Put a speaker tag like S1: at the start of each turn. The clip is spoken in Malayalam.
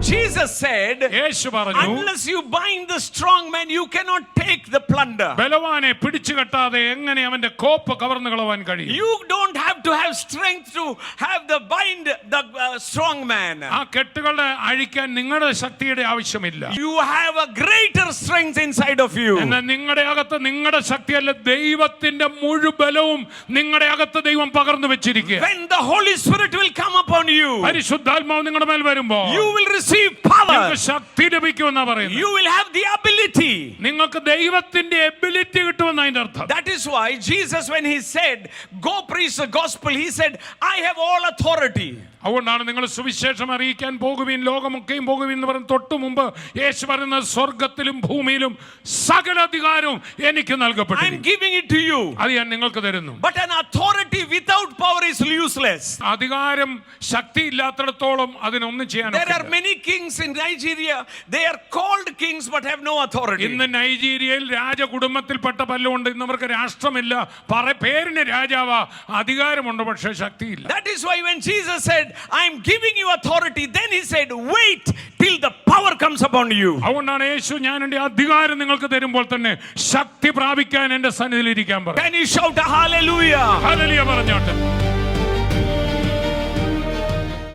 S1: Jesus said,
S2: യേശു പറഞ്ഞു,
S1: unless you bind the strong man, you cannot take the plunder.
S2: ബലവാനെ പിടിച്ചു കെട്ടാതെ എങ്ങനെ അവന്റെ കോപ്പ് കവർന്നു കളവാൻ കഴിയും?
S1: You don't have to have strength to have the bind the strong man.
S2: ആ കെട്ടുകളെ അഴിക്കാൻ നിങ്ങളുടെ ശക്തിയുടെ ആവശ്യമില്ല.
S1: You have a greater strength inside of you.
S2: എന്നാൽ നിങ്ങളുടെ അകത്ത് നിങ്ങളുടെ ശക്തിയല്ല, ദൈവത്തിന്റെ മുഴുവൻ ബലവും നിങ്ങളുടെ അകത്ത് ദൈവം പകർന്നു വെച്ചിരിക്കുക.
S1: When the Holy Spirit will come upon you,
S2: പരിശുദ്ധാത്മാവ് നിങ്ങളുടെ മേൽ വരുമ്പോൾ
S1: you will receive power.
S2: നിങ്ങൾക്ക് ശക്തി ലഭിക്കുമെന്നാ പറയുന്നത്.
S1: You will have the ability.
S2: നിങ്ങൾക്ക് ദൈവത്തിന്റെ എബിലിറ്റി കിട്ടുമെന്ന് അതിന്റെ അർത്ഥം.
S1: That is why Jesus, when he said, "Go preach the gospel," he said, "I have all authority."
S2: അതുകൊണ്ടാണ് നിങ്ങൾ സുവിശേഷം അറിയിക്കാൻ പോകുവിൻ, ലോകമൊക്കെയും പോകുവിൻ എന്ന് പറഞ്ഞ് തൊട്ടു മുമ്പ് യേശു പറയുന്നത്, സ്വർഗത്തിലും ഭൂമിയിലും സകല അധികാരവും എനിക്ക് നൽകപ്പെട്ടു.
S1: I'm giving it to you.
S2: അത് ഞാൻ നിങ്ങൾക്ക് തരുന്നു.
S1: But an authority without power is useless.
S2: അധികാരം ശക്തി ഇല്ലാത്തിടത്തോളം അതിനൊന്നും ചെയ്യാൻ
S1: There are
S2: ഒക്കില്ല.
S1: many kings in Nigeria. They are called kings but have no authority.
S2: ഇന്ന് നൈജീരിയയിൽ രാജകുടുംബത്തിൽപ്പെട്ട പലരുണ്ട്. ഇന്ന് അവർക്ക് രാഷ്ട്രമില്ല, പേരിന് രാജാവാ, അധികാരമുണ്ട്, പക്ഷേ ശക്തിയില്ല.
S1: That is why when Jesus said, "I am giving you authority," then he said, "Wait till the power comes upon you."
S2: അതുകൊണ്ടാണ് യേശു, ഞാൻ എന്റെ അധികാരം നിങ്ങൾക്ക് തരുമ്പോൾ തന്നെ ശക്തി പ്രാപിക്കാൻ എന്റെ സന്നിധിയിൽ ഇരിക്കാൻ പറഞ്ഞു.
S1: Can you shout a hallelujah?
S2: Hallelujah പറഞ്ഞോട്ടെ.